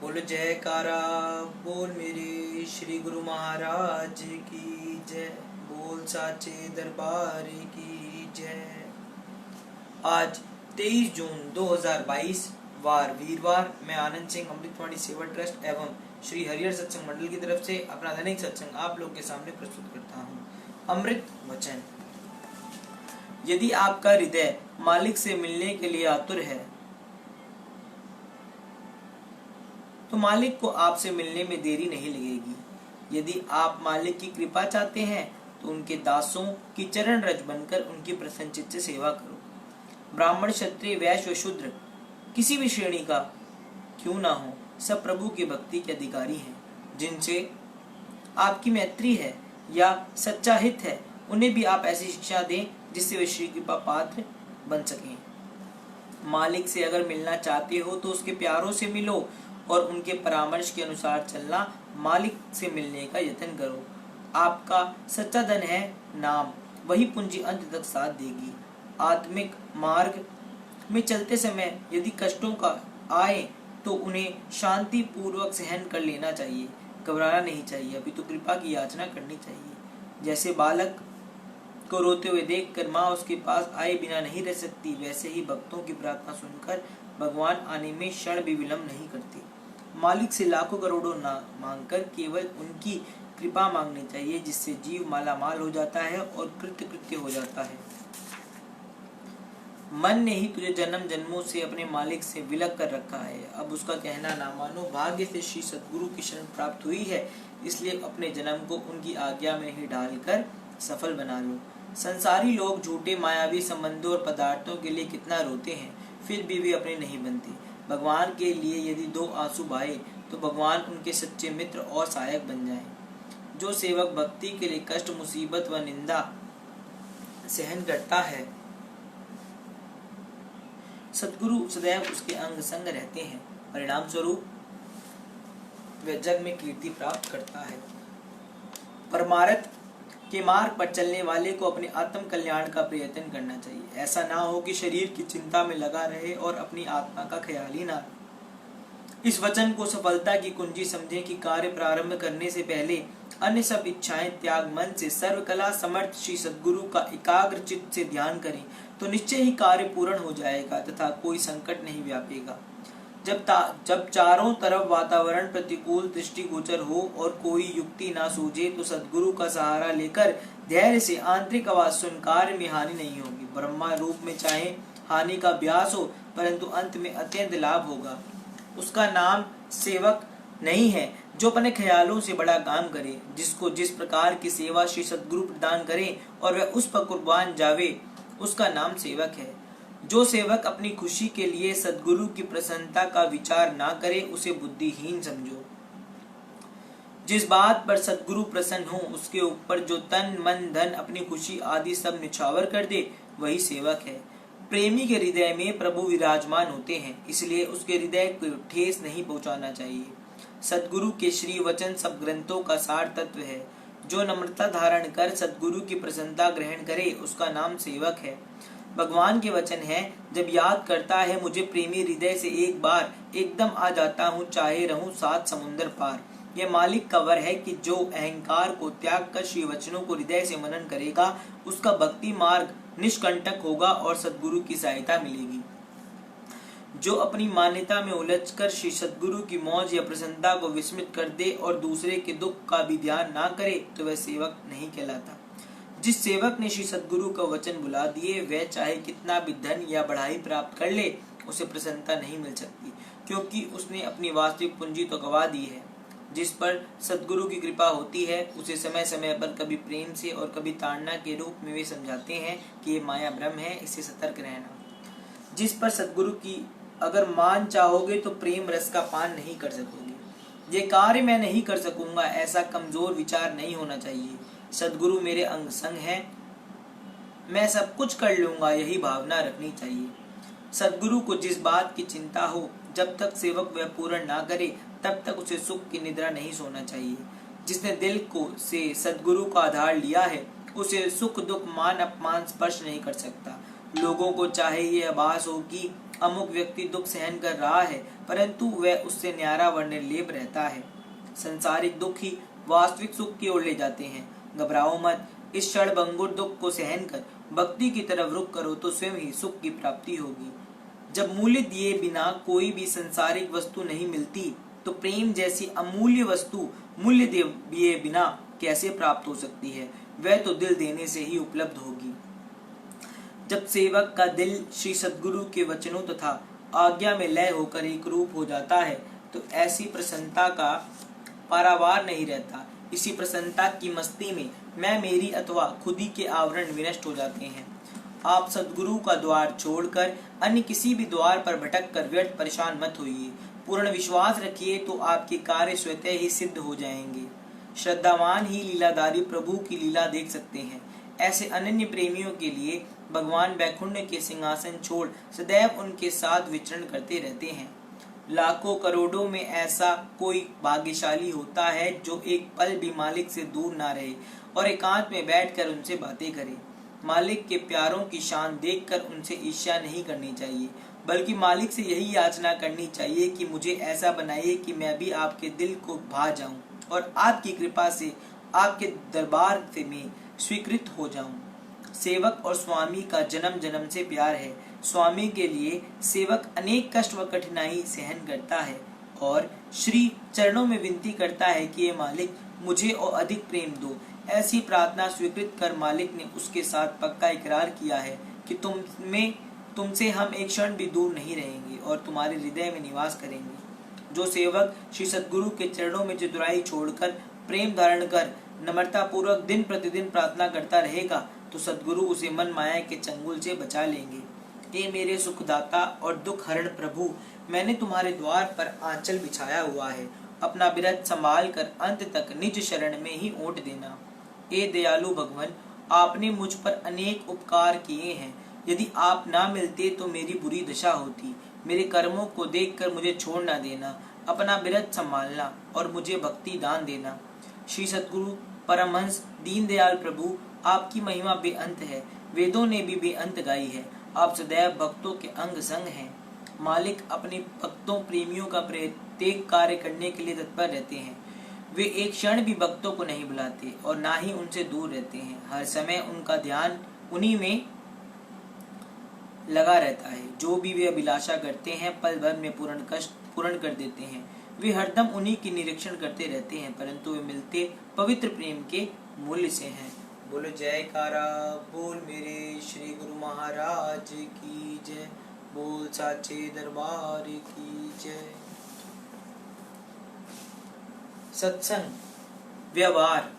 बोल जयकारा बोल मेरे श्री गुरु महाराज की जय। बोल साचे दरबार की जय। आज 23 जून 2022 वार वीरवार मैं आनंद सिंह अमृतवाणी सेवा ट्रस्ट एवं श्री हरिहर सत्संग मंडल की तरफ से अपना दैनिक सत्संग आप लोग के सामने प्रस्तुत करता हूँ। अमृत वचन। यदि आपका हृदय मालिक से मिलने के लिए आतुर है तो मालिक को आपसे मिलने में देरी नहीं लगेगी। यदि आप मालिक की कृपा चाहते हैं तो उनके दासों की चरण रज बनकर उनकी प्रसन्नचित्त से सेवा करो। ब्राह्मण क्षत्रिय वैश्य व शूद्र किसी भी श्रेणी का क्यों ना हो, सब प्रभु की भक्ति के अधिकारी हैं। जिनसे आपकी मैत्री है या सच्चा हित है उन्हें भी आप ऐसी शिक्षा दें जिससे वे श्री कृपा पात्र बन सकें। मालिक से अगर मिलना चाहते हो तो उसके प्यारों से मिलो और उनके परामर्श के अनुसार चलना। मालिक से मिलने का यत्न करो। आपका सच्चा धन है नाम, वही पूंजी अंत तक साथ देगी। आत्मिक मार्ग में चलते समय यदि कष्टों का आए तो उन्हें शांति पूर्वक सहन कर लेना चाहिए। घबराना नहीं चाहिए, अभी तो कृपा की याचना करनी चाहिए। जैसे बालक को रोते हुए देखकर माँ उसके पास आए बिना नहीं रह सकती, वैसे ही भक्तों की प्रार्थना सुनकर भगवान आने में क्षण भी विलंब नहीं करते। मालिक से लाखों करोड़ों ना मांगकर केवल उनकी कृपा मांगनी चाहिए, जिससे जीव माला माल हो जाता है और कृत्य कृत्य हो जाता है। मन ने ही तुझे जन्म जन्मों से अपने मालिक से विलग कर रखा है, अब उसका कहना ना मानो। भाग्य से श्री सद्गुरु की शरण प्राप्त हुई है, इसलिए अपने जन्म को उनकी आज्ञा में ही डालकर सफल बना लो। संसारी लोग झूठे मायावी संबंधों और पदार्थों के लिए कितना रोते हैं, फिर भी वे अपने नहीं बनते। भगवान के लिए यदि दो आंसू बहाए तो भगवान उनके सच्चे मित्र और सहायक बन जाएं। जो सेवक भक्ति के लिए कष्ट, मुसीबत व निंदा सहन करता है, सद्गुरु सदैव उसके अंग संग रहते हैं। परिणाम स्वरूप वह जग में कीर्ति प्राप्त करता है। परमार्थ के मार्ग पर चलने वाले को अपने आत्म कल्याण का प्रयत्न करना चाहिए। ऐसा ना हो कि शरीर की चिंता में लगा रहे और अपनी आत्मा का ख्याल ही ना रहे। इस वचन को सफलता की कुंजी समझें कि कार्य प्रारंभ करने से पहले अन्य सब इच्छाएं त्याग मन से सर्वकला समर्थ श्री सद्गुरु का एकाग्र चित्त से ध्यान करें तो निश्चय ही कार्य पूर्ण हो जाएगा तथा कोई संकट नहीं व्यापेगा। जब चारों तरफ वातावरण प्रतिकूल दृष्टिगोचर हो और कोई युक्ति ना सूझे तो सद्गुरु का सहारा लेकर धैर्य से आंतरिक आवाज सुन कार्य में हानि नहीं होगी। ब्रह्मा रूप में चाहे हानि का अभ्यास हो परंतु अंत में अत्यंत लाभ होगा। उसका नाम सेवक नहीं है जो अपने ख्यालों से बड़ा काम करे। जिसको जिस प्रकार की सेवा श्री सद्गुरु प्रदान करे और वह उस पर कुर्बान जावे, उसका नाम सेवक है। जो सेवक अपनी खुशी के लिए सद्गुरु की प्रसन्नता का विचार ना करे उसे बुद्धिहीन समझो। जिस बात पर सद्गुरु प्रसन्न हो उसके ऊपर जो तन मन धन अपनी खुशी आदि सब निछावर कर दे वही सेवक है। प्रेमी के हृदय में प्रभु विराजमान होते हैं, इसलिए उसके हृदय को ठेस नहीं पहुंचाना चाहिए। सद्गुरु के श्री वचन सब ग्रंथों का सार तत्व है। जो नम्रता धारण कर सद्गुरु की प्रसन्नता ग्रहण करे उसका नाम सेवक है। भगवान के वचन है, जब याद करता है मुझे प्रेमी हृदय से एक बार एकदम आ जाता हूँ, चाहे रहूं 7 समुंदर पार। यह मालिक का वर है कि जो अहंकार को त्याग कर श्री वचनों को हृदय से मनन करेगा उसका भक्ति मार्ग निष्कंटक होगा और सद्गुरु की सहायता मिलेगी। जो अपनी मान्यता में उलझकर श्री सद्गुरु की मौज या प्रसन्नता को विस्मृत कर दे और दूसरे के दुख का भी ध्यान ना करे तो वह सेवक नहीं कहलाता। जिस सेवक ने श्री सद्गुरु का वचन बुला दिए वह चाहे कितना भी धन या बढ़ाई प्राप्त कर ले उसे प्रसन्नता नहीं मिल सकती, क्योंकि उसने अपनी वास्तविक पूंजी तो गवा दी है। जिस पर सद्गुरु की कृपा होती है उसे समय समय पर कभी प्रेम से और कभी ताड़ना के रूप में वे समझाते हैं कि ये माया भ्रम है, इससे सतर्क रहना। जिस पर सद्गुरु की अगर मान चाहोगे तो प्रेम रस का पान नहीं कर सकोगे। ये कार्य मैं नहीं कर सकूंगा ऐसा कमजोर विचार नहीं होना चाहिए। सद्गुरु मेरे अंग संग है, मैं सब कुछ कर लूंगा, यही भावना रखनी चाहिए। सद्गुरु को जिस बात की चिंता हो जब तक सेवक वह पूर्ण ना करे तब तक उसे सुख की निद्रा नहीं सोना चाहिए। जिसने दिल को से सद्गुरु का आधार लिया है उसे सुख दुख मान अपमान स्पर्श नहीं कर सकता। लोगों को चाहे ये आभास हो कि अमुक व्यक्ति दुख सहन कर रहा है, परंतु वह उससे न्यारा व निर्लेप रहता है। संसारिक दुख ही वास्तविक सुख की ओर ले जाते हैं। घबराओ मत, इस क्षण भंगुर दुख को सहन कर भक्ति की तरफ रुख करो तो स्वयं ही सुख की प्राप्ति होगी। जब मूल्य दिए बिना कोई भी संसारिक वस्तु नहीं मिलती, तो प्रेम जैसी अमूल्य वस्तु मूल्य दिए बिना कैसे प्राप्त हो सकती है? वह तो दिल देने से ही उपलब्ध होगी। जब सेवक का दिल श्री सद्गुरु के वचनों तथा आज्ञा में लय होकर एक रूप हो जाता है, तो ऐसी प्रसन्नता का पारावार नहीं रहता। इसी प्रसन्नता की मस्ती में मैं मेरी अथवा खुदी के आवरण विनष्ट हो जाते हैं। आप सद्गुरु का द्वार छोड़कर अन्य किसी भी द्वार पर भटक कर व्यर्थ परेशान मत होइए। पूर्ण विश्वास रखिए तो आपके कार्य स्वतः ही सिद्ध हो जाएंगे। श्रद्धावान ही लीलाधारी प्रभु की लीला देख सकते हैं। ऐसे अनन्य प्रेमियों के लिए भगवान वैकुंठ के सिंहासन छोड़ सदैव उनके साथ विचरण करते रहते हैं। लाखों करोड़ों में ऐसा कोई भाग्यशाली होता है जो एक पल भी मालिक से दूर ना रहे और एकांत में बैठकर उनसे बातें करे। मालिक के प्यारों की शान देखकर उनसे ईर्ष्या नहीं करनी चाहिए, बल्कि मालिक से यही याचना करनी चाहिए कि मुझे ऐसा बनाइए कि मैं भी आपके दिल को भा जाऊं और आपकी कृपा से आपके दरबार से मैं स्वीकृत हो जाऊं। सेवक और स्वामी का जन्म जन्म से प्यार है। स्वामी के लिए सेवक अनेक कष्ट व कठिनाई सहन करता है और श्री चरणों में विनती करता है कि ये मालिक मुझे और अधिक प्रेम दो। ऐसी प्रार्थना स्वीकृत कर मालिक ने उसके साथ पक्का इकरार किया है कि तुमसे हम एक क्षण भी दूर नहीं रहेंगे और तुम्हारे हृदय में निवास करेंगे। जो सेवक श्री सद्गुरु के चरणों में चतुराई छोड़कर प्रेम धारण कर नम्रता पूर्वक दिन प्रतिदिन प्रार्थना करता रहेगा, तो सद्गुरु उसे मन माया के चंगुल से बचा लेंगे। हे मेरे सुखदाता और दुख हरण प्रभु, मैंने तुम्हारे द्वार पर आंचल बिछाया हुआ है। अपना बिरद संभाल कर अंत तक निज शरण में ही ओट देना। हे दयालु भगवान, आपने मुझ पर अनेक उपकार किए हैं। यदि आप ना मिलते तो मेरी बुरी दशा होती। मेरे कर्मों को देखकर मुझे छोड़ ना देना। अपना बिरद संभालना और मुझे भक्ति दान देना। श्री सद्गुरु परमहंस दीनदयाल प्रभु, आपकी महिमा बेअंत है। वेदों ने भी बेअंत गाई है। आप सदैव भक्तों के अंग संग हैं। मालिक अपने भक्तों प्रेमियों का प्रत्येक कार्य करने के लिए तत्पर रहते हैं। वे एक क्षण भी भक्तों को नहीं बुलाते और ना ही उनसे दूर रहते हैं। हर समय उनका ध्यान उन्हीं में लगा रहता है। जो भी वे अभिलाषा करते हैं पल भर में पूर्ण कर देते हैं। वे हरदम उन्हीं की निरीक्षण करते रहते हैं, परंतु वे मिलते पवित्र प्रेम के मूल्य से हैं। बोलो जयकारा बोल मेरे श्री गुरु महाराज की जय। बोल साचे दरबार की जय। सत्संग व्यवहार।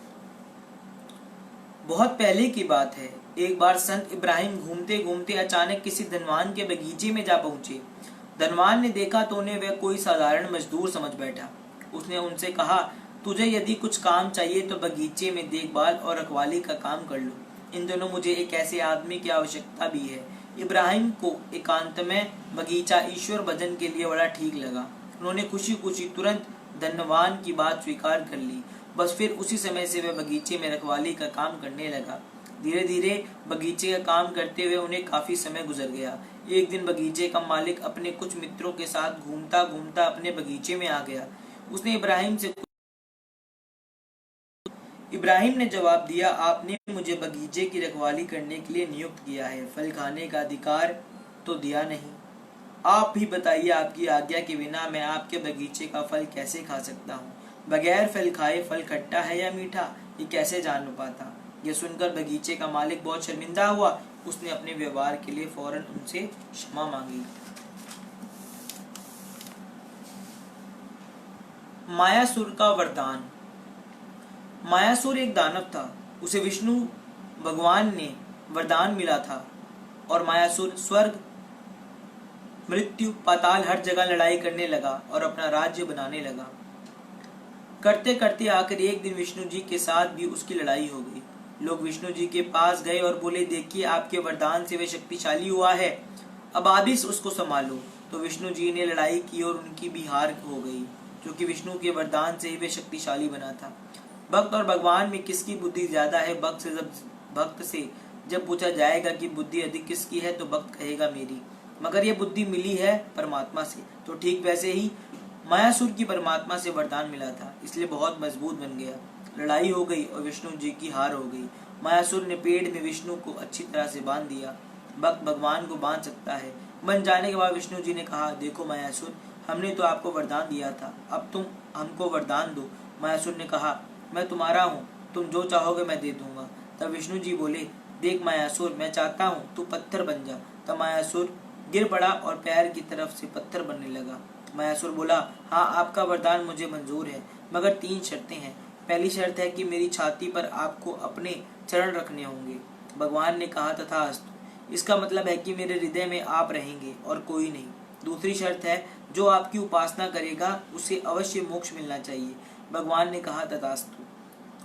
बहुत पहले की बात है। एक बार संत इब्राहिम घूमते घूमते अचानक किसी धनवान के बगीचे में जा पहुंचे। धनवान ने देखा तो उन्हें वह कोई साधारण मजदूर समझ बैठा। उसने उनसे कहा, तुझे यदि कुछ काम चाहिए तो बगीचे में देखभाल और रखवाली का काम कर लो। इन दिनों मुझे एक ऐसे आदमी की आवश्यकता भी है। इब्राहिम को एकांत में बगीचा ईश्वर भजन के लिए बड़ा ठीक लगा। उन्होंने खुशी खुशी तुरंत धनवान की बात स्वीकार कर ली। बस फिर उसी समय से वह बगीचे में रखवाली का काम करने लगा। धीरे धीरे बगीचे का काम करते हुए उन्हें काफी समय गुजर गया। एक दिन बगीचे का मालिक अपने कुछ मित्रों के साथ घूमता घूमता अपने बगीचे में आ गया। उसने इब्राहिम ने जवाब दिया, आपने मुझे बगीचे की रखवाली करने के लिए नियुक्त किया है, फल खाने का अधिकार तो दिया नहीं। आप भी बताइए, आपकी आज्ञा के बिना मैं आपके बगीचे का फल कैसे खा सकता हूँ? बगैर फल खाए फल खट्टा है या मीठा, ये कैसे जान पाता? यह सुनकर बगीचे का मालिक बहुत शर्मिंदा हुआ। उसने अपने व्यवहार के लिए फौरन उनसे क्षमा मांगी। मायासुर का वरदान। मायासुर एक दानव था। उसे विष्णु भगवान ने वरदान मिला था और मायासुर स्वर्ग मृत्यु पाताल हर जगह लड़ाई करने लगा और अपना राज्य बनाने लगा। करते करते आखिर एक दिन विष्णु जी के साथ भी उसकी लड़ाई हो गई। लोग विष्णु जी के पास गए और बोले, देखिए आपके वरदान से वे शक्तिशाली हुआ है, अब आप ही उसको संभालो। तो विष्णु जी ने लड़ाई की और उनकी भी हार हो गई, क्योंकि विष्णु के वरदान से ही वे शक्तिशाली बना था। भक्त और भगवान में किसकी बुद्धि ज्यादा है? भक्त से जब पूछा जाएगा कि बुद्धि अधिक किसकी है, तो भक्त कहेगा मेरी। मगर यह बुद्धि मिली है परमात्मा से। तो ठीक वैसे ही मायासुर की परमात्मा से वरदान मिला था, इसलिए बहुत मजबूत बन गया। लड़ाई हो गई और विष्णु जी की हार हो गई। मायासुर ने पेड़ में विष्णु को अच्छी तरह से बांध दिया। भक्त भगवान को बांध सकता है। बन जाने के बाद विष्णु जी ने कहा, देखो मायासुर, हमने तो आपको वरदान दिया था, अब तुम हमको वरदान दो। मायासुर ने कहा, मैं तुम्हारा हूँ, तुम जो चाहोगे मैं दे दूंगा। तब विष्णु जी बोले, देख मायासुर, मैं चाहता हूँ तू पत्थर बन जा। तब मायासुर गिर पड़ा और पैर की तरफ से पत्थर बनने लगा। मायासुर बोला, हाँ, आपका वरदान मुझे मंजूर है, मगर 3 शर्तें हैं। पहली शर्त है कि मेरी छाती पर आपको अपने चरण रखने होंगे। भगवान ने कहा, तथास्तु। इसका मतलब है कि मेरे हृदय में आप रहेंगे और कोई नहीं। दूसरी शर्त है, जो आपकी उपासना करेगा उसे अवश्य मोक्ष मिलना चाहिए। भगवान ने कहा, तथास्तु।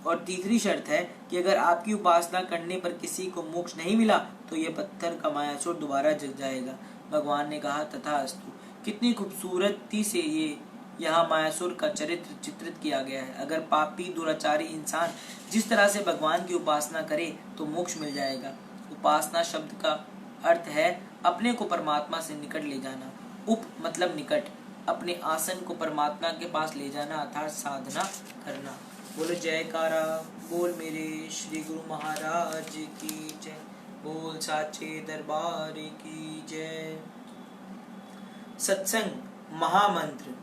और तीसरी शर्त है कि अगर आपकी उपासना करने पर किसी को मोक्ष नहीं मिला तो ये पत्थर का मायासुर दोबारा जग जाएगा। भगवान ने कहा, तथास्तु। कितनी खूबसूरती से ये यहाँ मायासुर का चरित्र चित्रित किया गया है। अगर पापी दुराचारी इंसान जिस तरह से भगवान की उपासना करे तो मोक्ष मिल जाएगा। उपासना शब्द का अर्थ है अपने को परमात्मा से निकट ले जाना। उप मतलब निकट, अपने आसन को परमात्मा के पास ले जाना अर्थात साधना करना। बोलो जयकारा, बोल मेरे श्री गुरु महाराज की जय, बोल साचे दरबार की जय। सत्संग महामंत्र।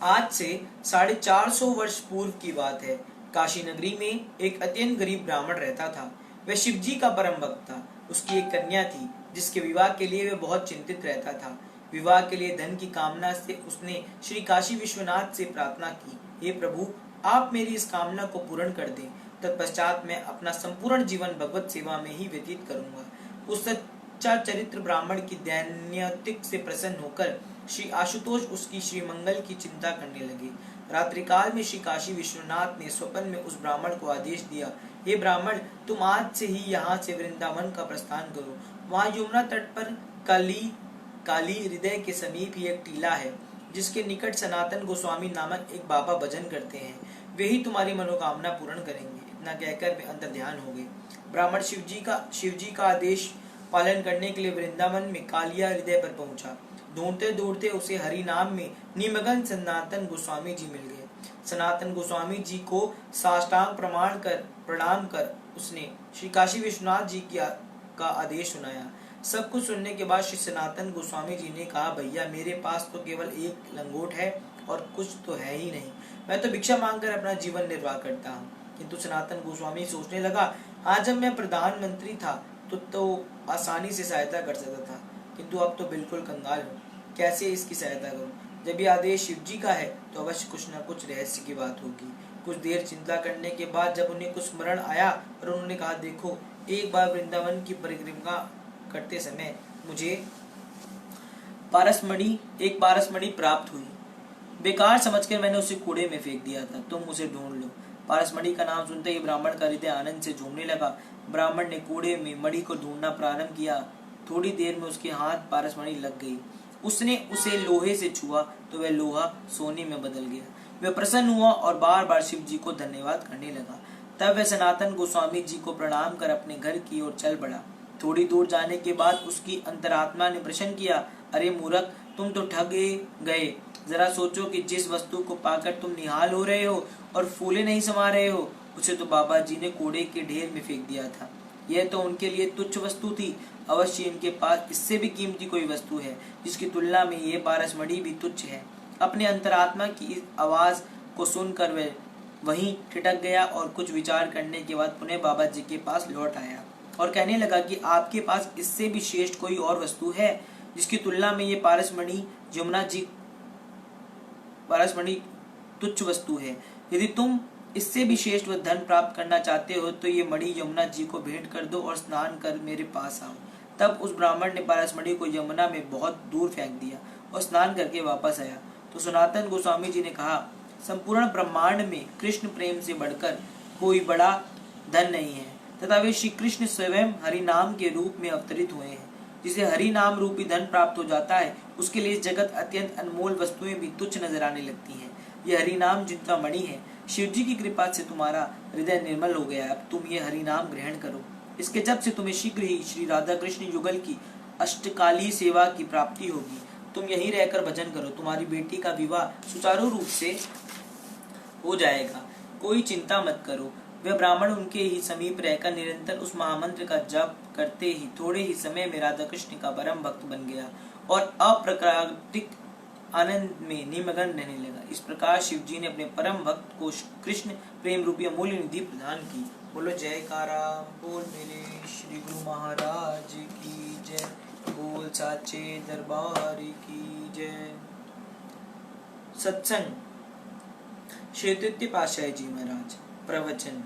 आज से 450 वर्ष पूर्व की बात है। काशी नगरी में एक अत्यंत गरीब ब्राह्मण रहता था। वह शिव जी का परम भक्त था। उसकी एक कन्या थी जिसके विवाह के लिए वह बहुत चिंतित रहता था। विवाह के लिए धन की कामना से उसने श्री काशी विश्वनाथ से प्रार्थना की, हे प्रभु, आप मेरी इस कामना को पूर्ण कर दें। तत्पश्चात मैं अपना संपूर्ण जीवन भगवत सेवा में ही व्यतीत करूंगा। उस सच्चा चरित्र ब्राह्मण की दैन्यतिक से प्रसन्न होकर श्री आशुतोष उसकी श्री मंगल की चिंता करने लगे। रात्रि काल में श्री काशी विश्वनाथ ने स्वप्न में उस ब्राह्मण को आदेश दिया, हे ब्राह्मण, तुम आज से ही यहाँ से वृंदावन का प्रस्थान करो। वहाँ यमुना तट पर काली हृदय के समीप ही एक टीला है, जिसके निकट सनातन गोस्वामी नामक एक बाबा भजन करते हैं। वे ही तुम्हारी मनोकामना पूर्ण करेंगे। इतना कहकर वे अंतर ध्यान हो गए। ब्राह्मण शिव जी का आदेश पालन करने के लिए वृंदावन में कालिया हृदय पर पहुंचा। ढूंढते ढूंढते उसे हरि नाम में निमग्न सनातन गोस्वामी जी मिल गए। सनातन गोस्वामी जी को साष्टांग प्रणाम कर उसने श्री काशी विश्वनाथ जी का आदेश सुनाया। सब कुछ सुनने के बाद श्री सनातन गोस्वामी जी ने कहा, भैया, मेरे पास तो केवल एक लंगोट है और कुछ तो है ही नहीं। मैं तो भिक्षा मांगकर अपना जीवन निर्वाह करता हूँ। किंतु सनातन गोस्वामी सोचने लगा, आज जब मैं प्रधानमंत्री था तो आसानी से सहायता कर सकता था, किंतु अब तो बिल्कुल कंगाल हूँ, कैसे इसकी सहायता करूँ। जब ये आदेश शिव जी का है तो अवश्य कुछ न कुछ रहस्य की बात होगी। कुछ देर चिंता करने के बाद जब उन्हें कुछ स्मरण आया और उन्होंने कहा, देखो, एक बार वृंदावन की परिक्रमा करते समय मुझे एक पारसमणि प्राप्त हुई। बेकार समझकर मैंने उसे कूड़े में फेंक दिया था, तुम उसे ढूंढ लो। पारसमणि का नाम सुनते ही ब्राह्मण का हृदय आनंद से झूमने लगा। ब्राह्मण ने कूड़े में मणि को ढूंढना प्रारंभ किया। थोड़ी देर में उसके हाथ पारसमणि लग गई। उसने उसे लोहे से छुआ तो वह लोहा सोने में बदल गया। वह प्रसन्न हुआ और बार बार शिव जी को धन्यवाद करने लगा। तब वह सनातन गोस्वामी जी को प्रणाम कर अपने घर की ओर चल पड़ा। थोड़ी दूर जाने के बाद उसकी अंतरात्मा ने प्रश्न किया, अरे मूर्ख, तुम तो ठग गए। जरा सोचो कि जिस वस्तु को पाकर तुम निहाल हो रहे हो और फूले नहीं समा रहे हो, उसे तो बाबा जी ने कूड़े के ढेर में फेंक दिया था। यह तो उनके लिए तुच्छ वस्तु थी। अवश्य इनके पास इससे भी कीमती कोई वस्तु है, जिसकी तुलना में ये पारसमणि भी तुच्छ है। अपने अंतरात्मा की इस आवाज को सुनकर वह वहीं ठिठक गया और कुछ विचार करने के बाद पुनः बाबा जी के पास लौट आया और कहने लगा कि आपके पास इससे भी श्रेष्ठ कोई और वस्तु है, जिसकी तुलना में ये पारसमणि तुच्छ वस्तु है। यदि तुम इससे भी श्रेष्ठ व धन प्राप्त करना चाहते हो तो ये मणि यमुना जी को भेंट कर दो और स्नान कर मेरे पास आओ। तब उस ब्राह्मण ने पारसमणि को यमुना में बहुत दूर फेंक दिया और स्नान करके वापस आया। तो सनातन गोस्वामी जी ने कहा, संपूर्ण ब्रह्मांड में कृष्ण प्रेम से बढ़कर कोई बड़ा धन नहीं है, तथा वे श्री कृष्ण स्वयं हरि नाम के रूप में अवतरित हुए हैं। जिसे हरि नाम रूपी धन प्राप्त हो जाता है, उसके लिए जगत अत्यंत अनमोल वस्तुएं भी तुच्छ नजर आने लगती हैं। यह हरि नाम जिनका मणि है, शिव जी की कृपा से तुम्हारा हृदय निर्मल हो गया। अब तुम ये हरि नाम ग्रहण करो। इसके जप से तुम्हें शीघ्र ही श्री राधा कृष्ण युगल की अष्टकाली सेवा की प्राप्ति होगी। तुम यहीं रहकर भजन करो, तुम्हारी बेटी का विवाह सुचारू रूप से हो जाएगा, कोई चिंता मत करो। वह ब्राह्मण उनके ही समीप रहकर निरंतर उस महामंत्र का जप करते ही थोड़े ही समय में राधा कृष्ण का परम भक्त बन गया और अप्राकृतिक आनंद में निमग्न रहने लगा। इस प्रकार शिव जी ने अपने परम भक्त को कृष्ण प्रेम रूपी अमूल्य निधि प्रदान की। बोलो जयकारा बोल मेरे श्री गुरु महाराज की जय, बोल साचे दरबार की जय। सत्संग श्री तृतीय पातशाही जी महाराज। प्रवचन।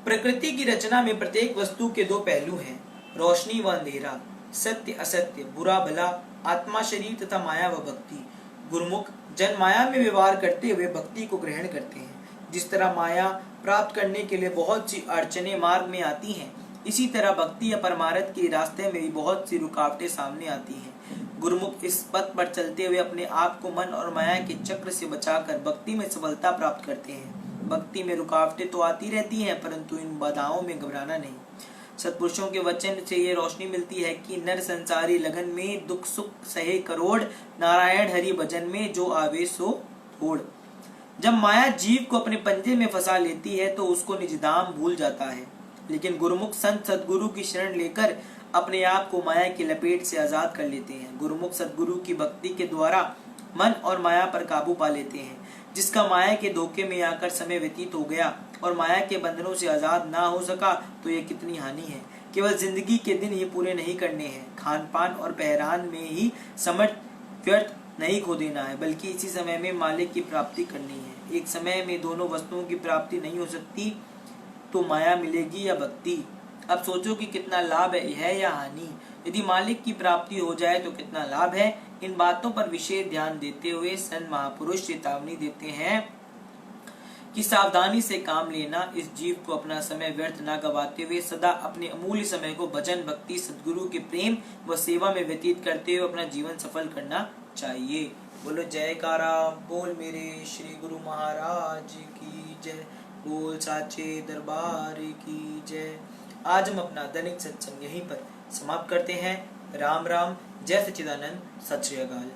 प्रकृति की रचना में प्रत्येक वस्तु के दो पहलू हैं, रोशनी व अंधेरा, सत्य असत्य, बुरा भला, आत्मा शरीर तथा माया व भक्ति। गुरुमुख जन माया में व्यवहार करते हुए भक्ति को ग्रहण करते हैं। जिस तरह माया प्राप्त करने के लिए बहुत सी अड़चनें मार्ग में आती हैं, इसी तरह भक्ति या परमार्थ के रास्ते में भी बहुत सी रुकावटें सामने आती हैं। गुरुमुख इस पथ पर चलते हुए अपने आप को मन और माया के चक्र से बचाकर भक्ति में सफलता प्राप्त करते हैं। भक्ति में रुकावटें तो आती रहती हैं, परंतु इन बाधाओं में घबराना नहीं। सत्पुरुषों के वचन से ये रोशनी मिलती है कि नर संसारी लगन में दुख सुख सहे करोड़, नारायण हरि भजन में जो आवे सो थोड़। जब माया जीव को अपने पंजे में फंसा लेती है तो उसको निज धाम भूल जाता है, लेकिन गुरुमुख संत सदगुरु की शरण लेकर अपने आप को माया की लपेट से आजाद कर लेते हैं। गुरुमुख सदगुरु की भक्ति के द्वारा मन और माया पर काबू पा लेते हैं। जिसका माया के धोखे में आकर समय व्यतीत हो गया और माया के बंधनों से आजाद ना हो सका तो ये कितनी हानि है। केवल जिंदगी के दिन ही पूरे नहीं करने हैं, खान पान और पहरान में ही समय व्यर्थ नहीं खो देना है, बल्कि इसी समय में मालिक की प्राप्ति करनी है। एक समय में दोनों वस्तुओं की प्राप्ति नहीं हो सकती, तो माया मिलेगी या भक्ति। अब सोचो कि कितना लाभ है या हानि। यदि मालिक की प्राप्ति हो जाए तो कितना लाभ है। इन बातों पर विशेष ध्यान देते हुए संत महापुरुष चेतावनी देते हैं कि सावधानी से काम लेना, इस जीव को अपना समय व्यर्थ न गवाते हुए सदा अपने अमूल्य समय को भजन भक्ति सद्गुरु के प्रेम व सेवा में व्यतीत करते हुए अपना जीवन सफल करना चाहिए। बोलो जयकारा बोल मेरे श्री गुरु महाराज की जय, बोल साचे दरबार की जय। आज हम अपना दैनिक सत्संग यहीं पर समाप्त करते हैं। राम राम, जय सच्चिदानंद, सत श्री अकाल।